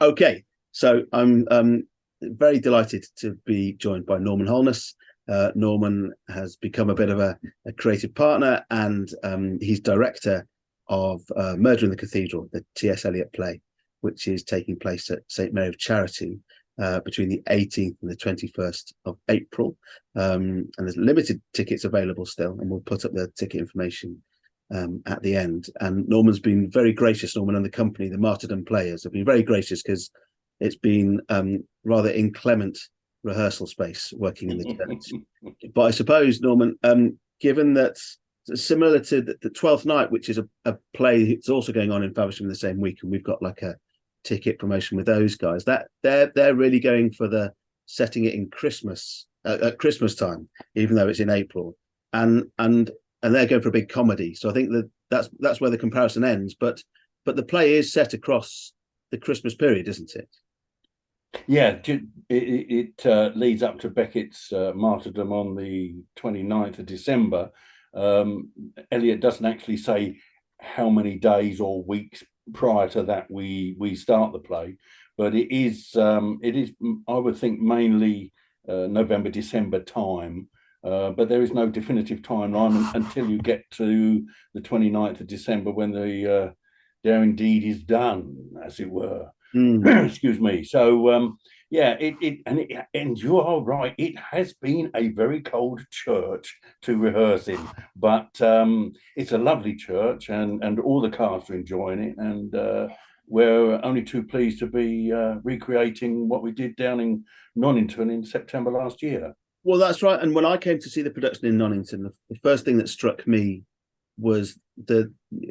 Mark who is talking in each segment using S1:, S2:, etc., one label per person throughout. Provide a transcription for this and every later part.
S1: Okay, so I'm very delighted to be joined by Norman Holness. Norman has become a bit of a creative partner, and he's director of Murder in the Cathedral, the T.S. Eliot play, which is taking place at St. Mary of Charity between the 18th and the 21st of April. And there's limited tickets available still, and we'll put up the ticket information at the end. And Norman's been very gracious. Norman and the company, the Martyrdom Players, have been very gracious because it's been rather inclement rehearsal space working in the church. But I suppose, Norman, given that similar to the 12th Night, which is a play that's also going on in Faversham the same week, and we've got like a ticket promotion with those guys, that they're really going for the setting it in Christmas at Christmas time, even though it's in April, and they're going for a big comedy. So I think that's where the comparison ends. But the play is set across the Christmas period, isn't it?
S2: Yeah, it leads up to Beckett's martyrdom on the 29th of December. Eliot doesn't actually say how many days or weeks prior to that we start the play, but it is I would think mainly November, December time. But there is no definitive timeline until you get to the 29th of December, when the daring deed is done, as it were. Excuse me. So yeah, and you are right. It has been a very cold church to rehearse in, but it's a lovely church, and all the cast are enjoying it, and we're only too pleased to be recreating what we did down in Nonnington in September last year.
S1: Well, that's right. And when I came to see the production in Nonnington, the first thing that struck me was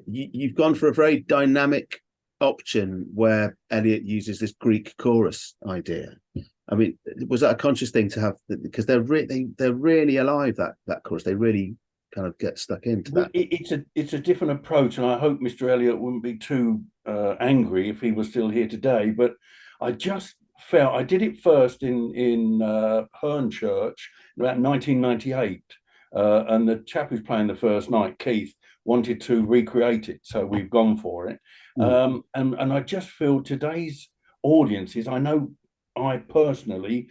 S1: you've gone for a very dynamic option where Eliot uses this Greek chorus idea. I mean, was that a conscious thing to have? Because they're really alive, that chorus. They really kind of get stuck into that.
S2: It's a different approach, and I hope Mr. Eliot wouldn't be too angry if he was still here today. But I just felt I did it first in Herne Church in about 1998, and the chap who's playing the first night, Keith, wanted to recreate it, so we've gone for it. And I just feel today's audiences, I know I personally,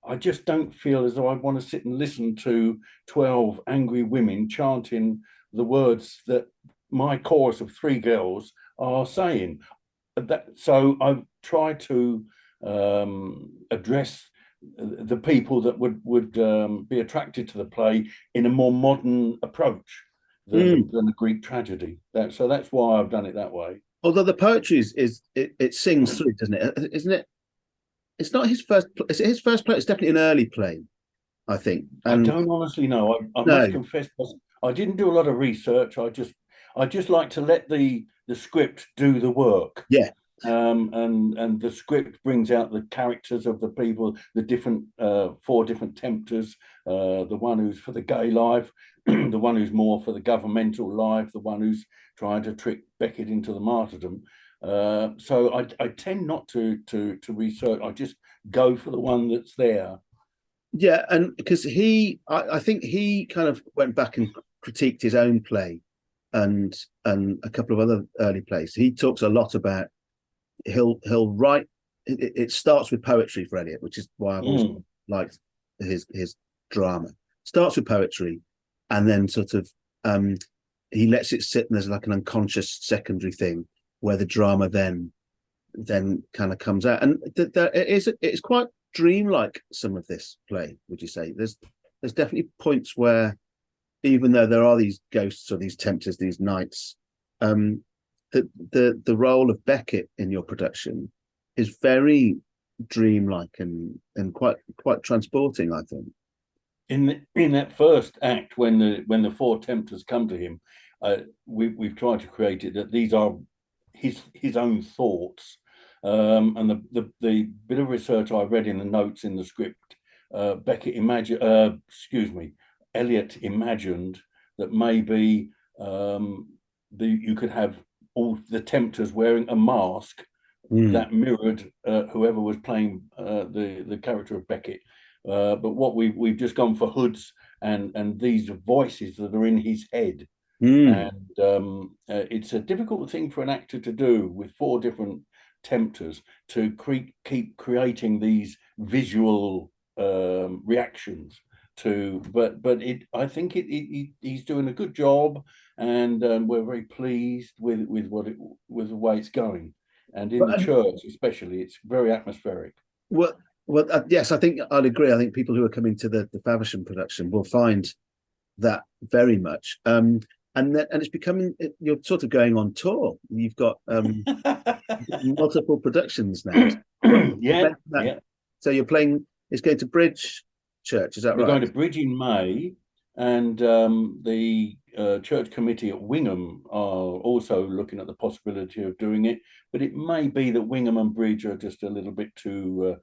S2: I just don't feel as though I want to sit and listen to 12 angry women chanting the words that my chorus of three girls are saying. So I've tried to address the people that would be attracted to the play in a more modern approach than the Greek tragedy. So that's why I've done it that way.
S1: Although the poetry it sings through, doesn't it? Isn't it? It's not his first. Is it his first play? It's definitely an early play, I think.
S2: And I don't honestly know. I
S1: no.
S2: must confess, I didn't do a lot of research. I just like to let the script do the work.
S1: Yeah.
S2: And the script brings out the characters of the people, the different four different tempters, the one who's for the gay life, the one who's more for the governmental life, the one who's trying to trick Beckett into the martyrdom. So I tend not to research. I just go for the one that's there.
S1: Yeah, and because I think he kind of went back and critiqued his own play, and a couple of other early plays. He talks a lot about he'll write. It starts with poetry for Eliot, which is why I've always liked his drama. Starts with poetry, and then sort of he lets it sit, and there's like an unconscious secondary thing where the drama then kind of comes out, and it's quite dreamlike, some of this play. Would you say there's definitely points where, even though there are these ghosts or these tempters, these knights, the role of Beckett in your production is very dreamlike and quite transporting, I think.
S2: In that first act, when the four tempters come to him, we've tried to create it that these are his own thoughts, and the bit of research I read in the notes in the script, Eliot imagined that maybe you could have all the tempters wearing a mask that mirrored whoever was playing the character of Beckett. But what we've just gone for hoods and these voices that are in his head. And it's a difficult thing for an actor to do with four different tempters to keep creating these visual reactions to, but I think he's doing a good job, and we're very pleased with the way it's going, and in the church especially, it's very atmospheric.
S1: Well, yes, I think I'd agree. I think people who are coming to the Faversham production will find that very much. And it's becoming, you're sort of going on tour. You've got multiple productions now.
S2: Yeah.
S1: So you're playing. It's going to Bridge Church. Is that
S2: We're
S1: right?
S2: going to Bridge in May, and the church committee at Wingham are also looking at the possibility of doing it. But it may be that Wingham and Bridge are just a little bit too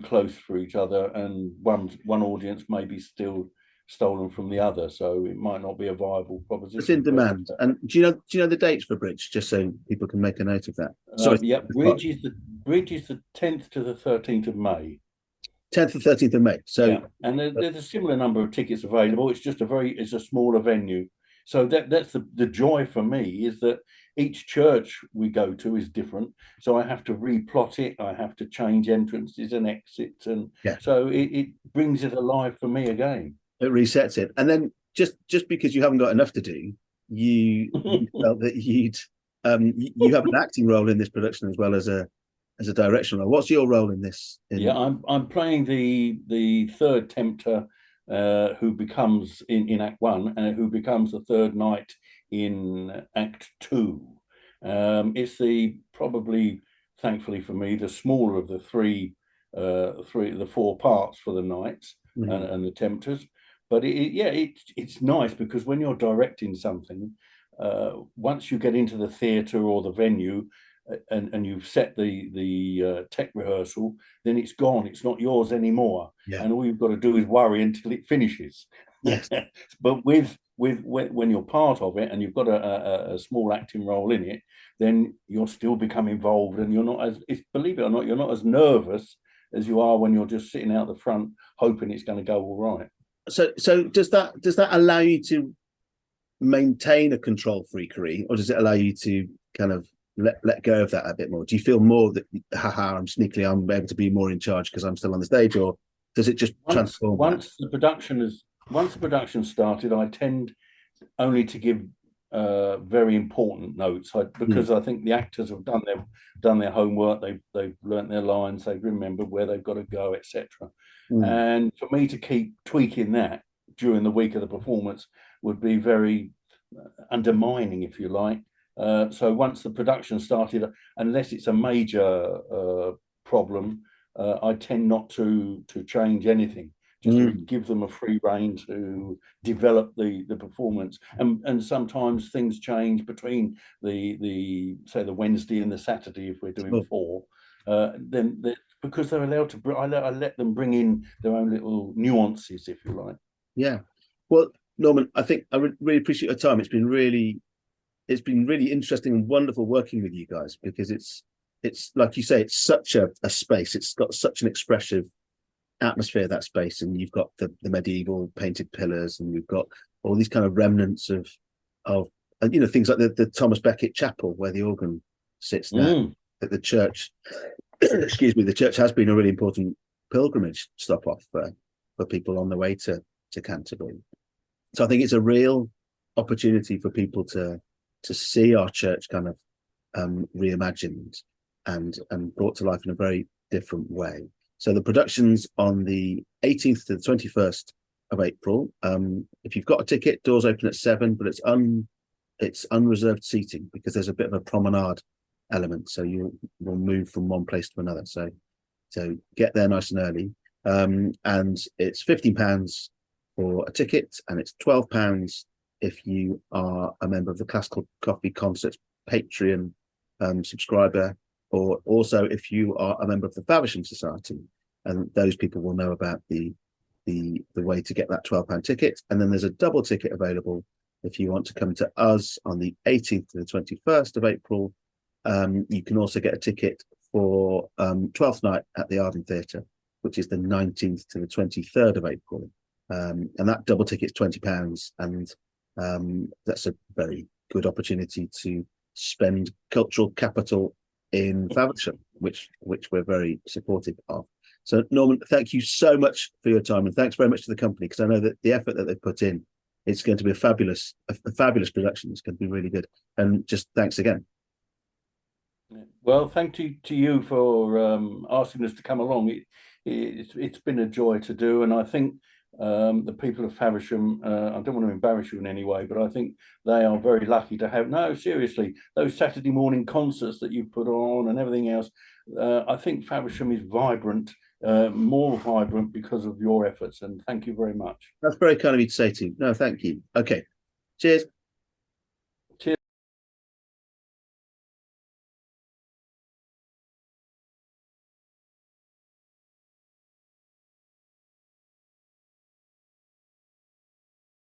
S2: close for each other, and one audience may be still stolen from the other, so it might not be a viable proposition.
S1: It's in demand. And do you know the dates for Bridge, just so people can make a note of that?
S2: Sorry, yeah, Bridge is the 10th to the 13th of May.
S1: 10th to 13th of May. So
S2: yeah, and there's a similar number of tickets available. It's just it's a smaller venue. So that's the joy for me, is that each church we go to is different. So I have to replot it. I have to change entrances and exits, and so it brings it alive for me again.
S1: It resets it, and then just because you haven't got enough to do, you felt that you have an acting role in this production as well as a directional role. What's your role in this?
S2: I'm playing the third tempter, who becomes in Act 1, and who becomes the third knight in Act 2. It's probably, thankfully for me, the smaller of the the four parts for the knights and the tempters. But it's nice, because when you're directing something, once you get into the theatre or the venue, and you've set the tech rehearsal, then it's gone. It's not yours anymore, and all you've got to do is worry until it finishes.
S1: Yes.
S2: But when you're part of it and you've got a small acting role in it, then you'll still become involved, and you're not believe it or not, you're not as nervous as you are when you're just sitting out the front hoping it's going to go all right.
S1: So does that allow you to maintain a control freakery, or does it allow you to kind of let go of that a bit more? Do you feel more that I'm able to be more in charge because I'm still on the stage, or does it just transform?
S2: Once the production started, I tend only to give very important notes, because I think the actors have done their homework. They've learnt their lines. They've remembered where they've got to go, etc. And for me to keep tweaking that during the week of the performance would be very undermining, if you like. So once the production started, unless it's a major problem, I tend not to change anything. Just to give them a free rein to develop the performance, and sometimes things change between the Wednesday and the Saturday if we're doing four. Then because they're allowed to, I let them bring in their own little nuances, if you like.
S1: Yeah. Well, Norman, I think I really appreciate your time. It's been really interesting and wonderful working with you guys, because it's like you say, it's such a space. It's got such an expressive atmosphere, that space, and you've got the medieval painted pillars, and you've got all these kind of remnants of things like the Thomas Becket chapel where the organ sits there. That the church excuse me, the church has been a really important pilgrimage stop off for people on the way to Canterbury. So I think it's a real opportunity for people to see our church kind of reimagined and brought to life in a very different way. So the production's on the 18th to the 21st of April. If you've got a ticket, doors open at 7, but it's unreserved seating, because there's a bit of a promenade element. So you will move from one place to another. So get there nice and early. And it's £15 for a ticket, and it's £12 if you are a member of the Classical Coffee Concerts Patreon subscriber, or also if you are a member of the Faversham Society, and those people will know about the way to get that £12 ticket. And then there's a double ticket available if you want to come to us on the 18th to the 21st of April. You can also get a ticket for 12th night at the Arden Theatre, which is the 19th to the 23rd of April. And that double ticket's £20, and that's a very good opportunity to spend cultural capital in Faversham. which we're very supportive of. So Norman, thank you so much for your time, and thanks very much to the company, because I know that the effort that they've put in, it's going to be a fabulous production. It's going to be really good. And just thanks again.
S2: Well, thank you to you for asking us to come along. It's been a joy to do, and I think the people of Faversham, I don't want to embarrass you in any way, but I think they are very lucky to have, no, seriously, those Saturday morning concerts that you put on and everything else. I think Faversham is vibrant, more vibrant because of your efforts, and thank you very much.
S1: That's very kind of you to say too. No, thank you. Okay, cheers.